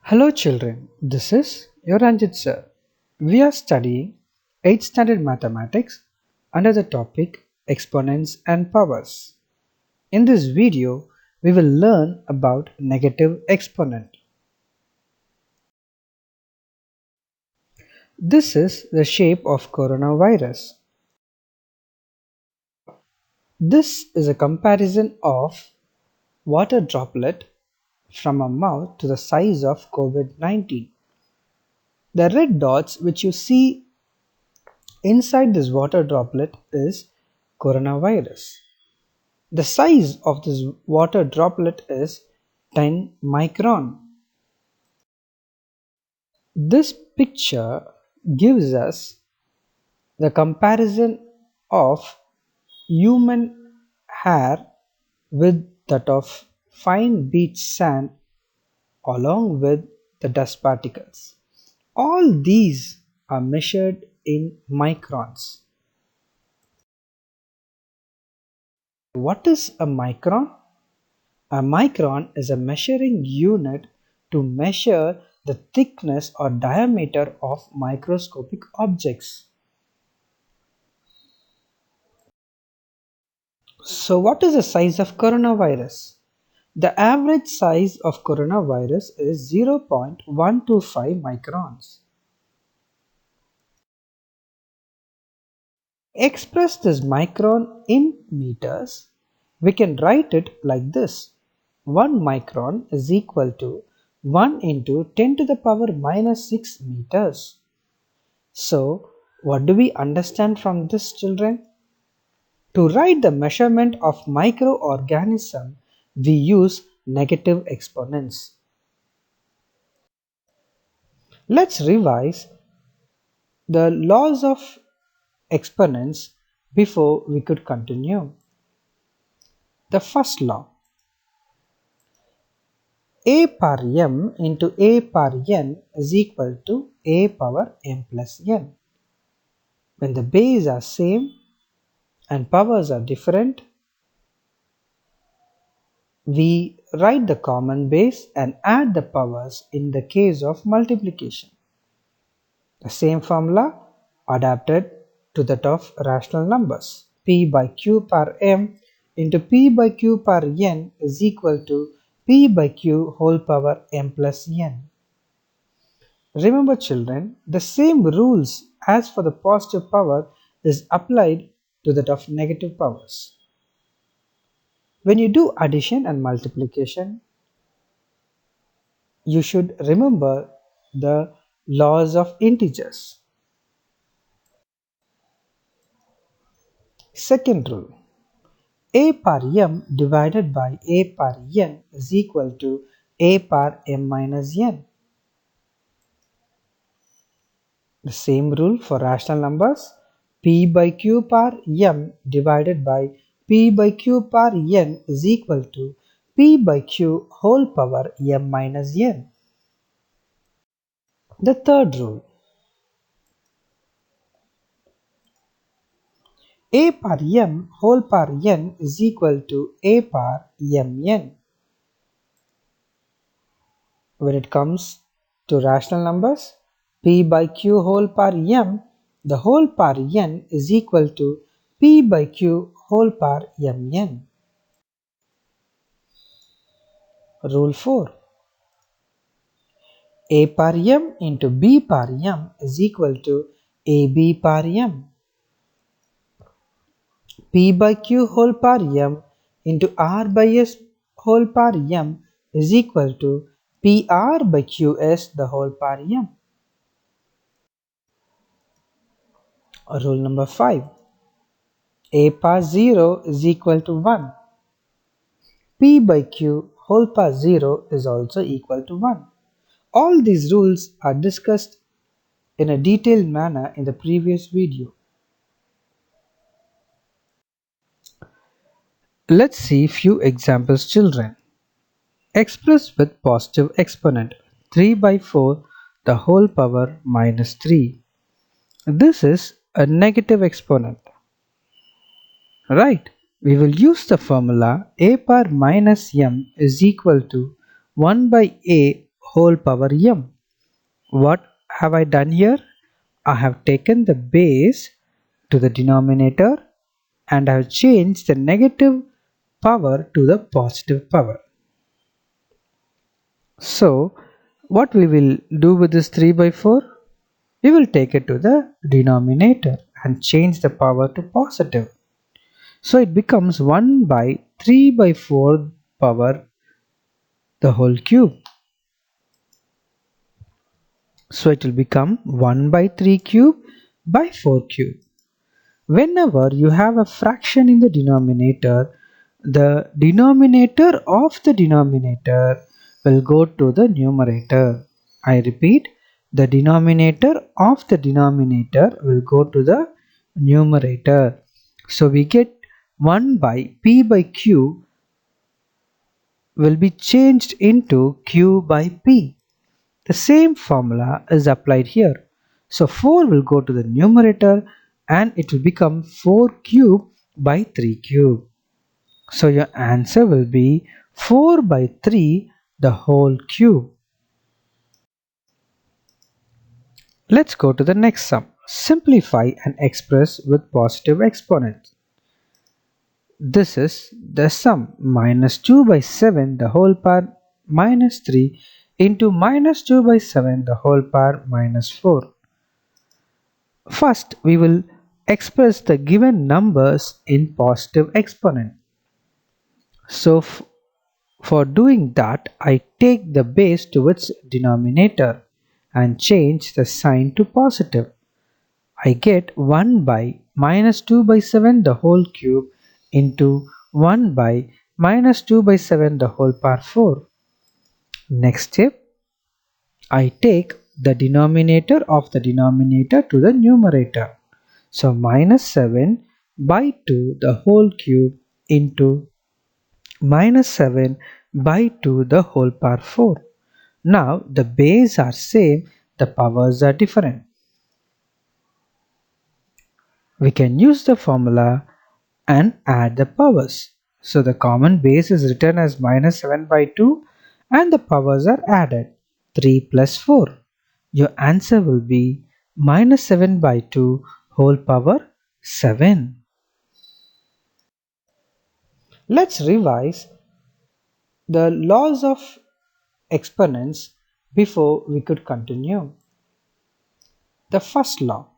Hello children, this is your Ranjit sir. We are studying 8th standard mathematics under the topic exponents and powers. In this video, we will learn about negative exponent. This is the shape of coronavirus. This is a comparison of water droplet from a mouth to the size of COVID-19. The red dots which you see inside this water droplet is coronavirus. The size of this water droplet is 10 micron. This picture gives us the comparison of human hair with that of fine beach sand along with the dust particles. All these are measured in microns. What is a micron? A micron is a measuring unit to measure the thickness or diameter of microscopic objects. So what is the size of coronavirus? The average size of coronavirus is 0.125 microns. Express this micron in meters. We can write it like this. 1 micron is equal to 1 into 10 to the power minus 6 meters. So, what do we understand from this, children? To write the measurement of microorganism, we use negative exponents. Let's revise the laws of exponents before we could continue. The first law. A power m into a power n is equal to a power m plus n. When the base are same and powers are different, we write the common base and add the powers in the case of multiplication. The same formula adapted to that of rational numbers. P by q power m into p by q power n is equal to p by q whole power m plus n. Remember children, the same rules as for the positive power is applied to that of negative powers. When you do addition and multiplication, you should remember the laws of integers. Second rule. A power m divided by a power n is equal to a power m minus n. The same rule for rational numbers. P by q power m divided by p by q power n is equal to p by q whole power m minus n. The third rule. A power m whole power n is equal to a power mn. When it comes to rational numbers, p by q whole power m, the whole power n is equal to p by q whole power mn. Rule 4. A power m into b power m is equal to ab power m. P by q whole power m into r by s whole power m is equal to pr by qs the whole power m. Rule number 5. A power 0 is equal to 1. P by q whole power 0 is also equal to 1. All these rules are discussed in a detailed manner in the previous video. Let's see few examples, children. Express with positive exponent 3 by 4 the whole power minus 3. This is a negative exponent. Right, we will use the formula a power minus m is equal to 1 by a whole power m. What have I done here? I have taken the base to the denominator and I have changed the negative power to the positive power. So what we will do with this 3 by 4? We will take it to the denominator and change the power to positive. So it becomes 1 by 3 by 4 power the whole cube. So it will become 1 by 3 cube by 4 cube. Whenever you have a fraction in the denominator of the denominator will go to the numerator. I repeat, the denominator of the denominator will go to the numerator. So we get 1 by p by q will be changed into q by p. The same formula is applied here. So 4 will go to the numerator and it will become 4 cube by 3 cube. So your answer will be 4 by 3 the whole cube. Let's go to the next sum. Simplify and express with positive exponents. This is the sum minus 2 by 7 the whole power minus 3 into minus 2 by 7 the whole power minus 4. First, we will express the given numbers in positive exponent. So, for doing that, I take the base to its denominator and change the sign to positive. I get 1 by minus 2 by 7 the whole cube into 1 by minus 2 by 7 the whole power 4. Next step, I take the denominator of the denominator to the numerator. So minus 7 by 2 the whole cube into minus 7 by 2 the whole power 4. Now the base are same, the powers are different. We can use the formula and add the powers. So the common base is written as minus 7 by 2 and the powers are added 3 plus 4. Your answer will be minus 7 by 2 whole power 7. Let's revise the laws of exponents before we could continue. The first law,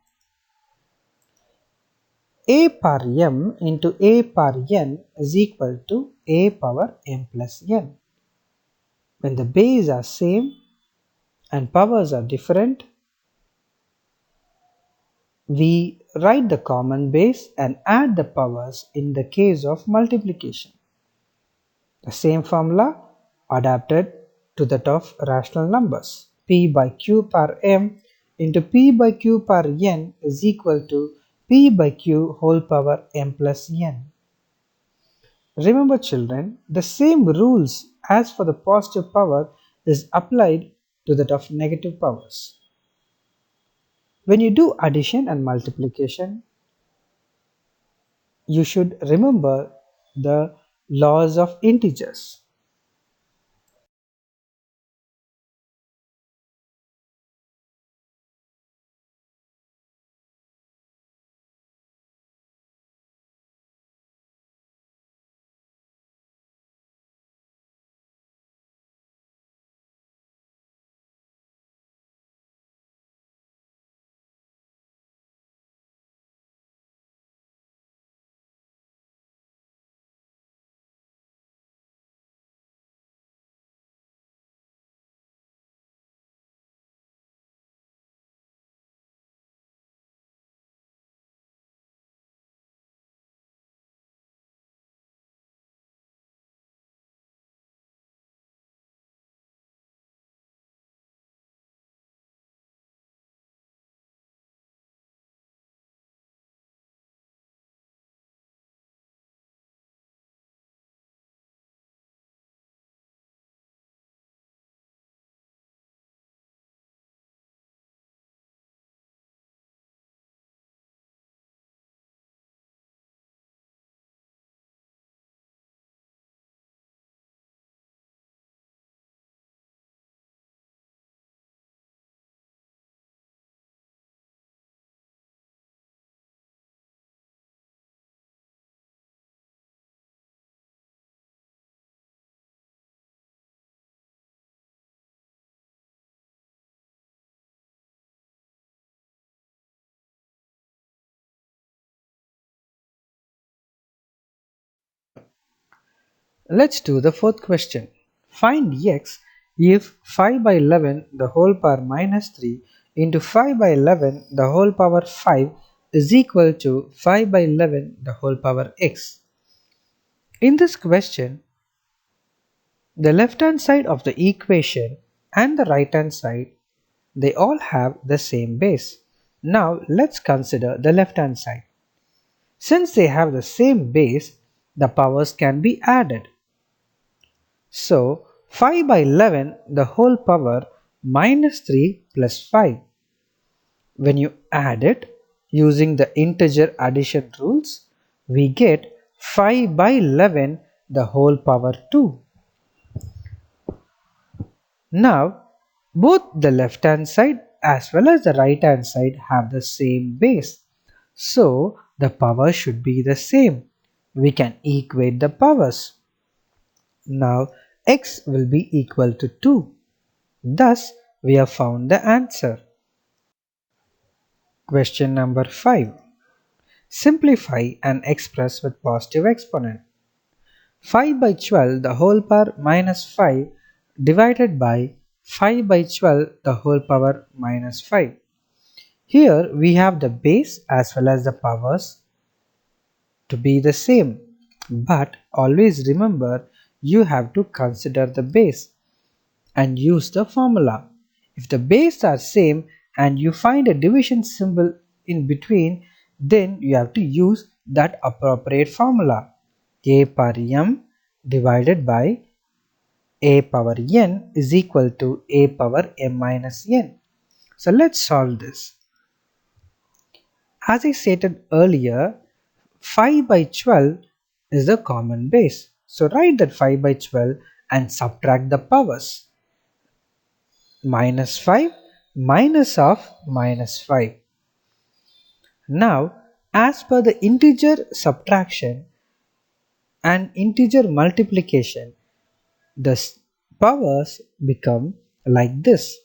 a power m into a power n is equal to a power m plus n. When the base are same and powers are different, we write the common base and add the powers in the case of multiplication. The same formula adapted to that of rational numbers. P by q power m into p by q power n is equal to p by q whole power m plus n. Remember children, the same rules as for the positive power is applied to that of negative powers. When you do addition and multiplication, you should remember the laws of integers. Let's do the fourth question. Find x if 5 by 11 the whole power minus 3 into 5 by 11 the whole power 5 is equal to 5 by 11 the whole power x. In this question, the left hand side of the equation and the right hand side, they all have the same base. Now let's consider the left hand side. Since they have the same base, the powers can be added. So 5 by 11 the whole power minus 3 plus 5. When you add it using the integer addition rules, we get 5 by 11 the whole power 2. Now both the left hand side as well as the right hand side have the same base. So the power should be the same. We can equate the powers. Now x will be equal to 2. Thus we have found the answer. Question number 5. Simplify and express with positive exponent. 5 by 12 the whole power minus 5 divided by 5 by 12 the whole power minus 5. Here we have the base as well as the powers to be the same. But always remember, you have to consider the base and use the formula. If the base are same and you find a division symbol in between, then you have to use that appropriate formula. A power m divided by a power n is equal to a power m minus n. So let's solve this. As I stated earlier, 5 by 12 is the common base. So write that 5 by 12 and subtract the powers. Minus 5 minus of minus 5. Now, as per the integer subtraction and integer multiplication, the powers become like this.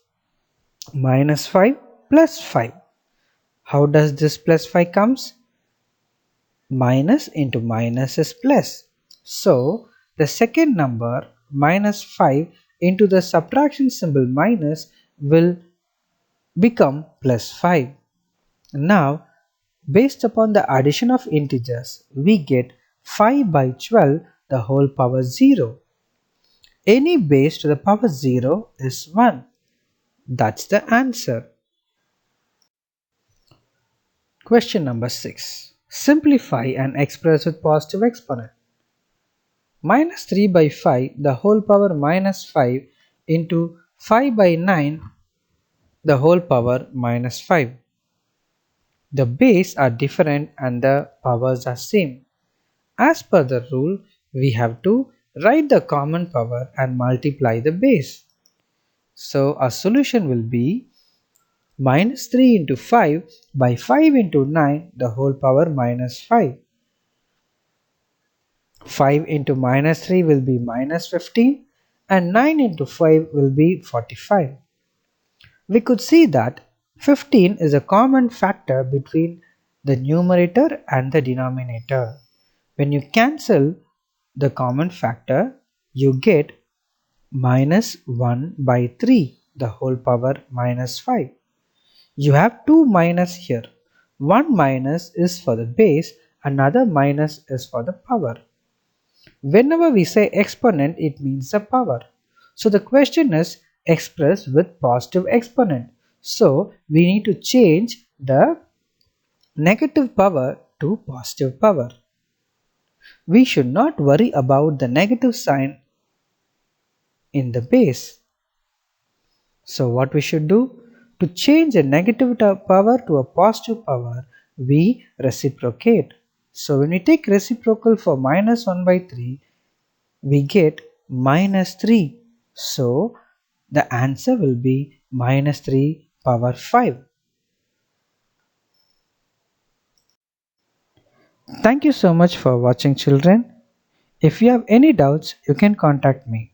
Minus 5 plus 5. How does this plus 5 comes? Minus into minus is plus. So the second number minus 5 into the subtraction symbol minus will become plus 5. Now based upon the addition of integers, we get 5 by 12 the whole power 0. Any base to the power 0 is 1. That's the answer. Question number 6. Simplify and express with positive exponent. Minus 3 by 5 the whole power minus 5 into 5 by 9 the whole power minus 5. The base are different and the powers are same. As per the rule, we have to write the common power and multiply the base. So our solution will be minus 3 into 5 by 5 into 9 the whole power minus 5. 5 into minus 3 will be minus 15 and 9 into 5 will be 45. We could see that 15 is a common factor between the numerator and the denominator. When you cancel the common factor, you get minus 1 by 3 the whole power minus 5. You have two minus here. One minus is for the base, another minus is for the power. Whenever we say exponent, it means the power. So the question is expressed with positive exponent. So we need to change the negative power to positive power. We should not worry about the negative sign in the base. So what we should do? To change a negative power to a positive power, we reciprocate. So when we take reciprocal for minus 1 by 3, we get minus 3. So the answer will be minus 3 power 5. Thank you so much for watching, children. If you have any doubts, you can contact me.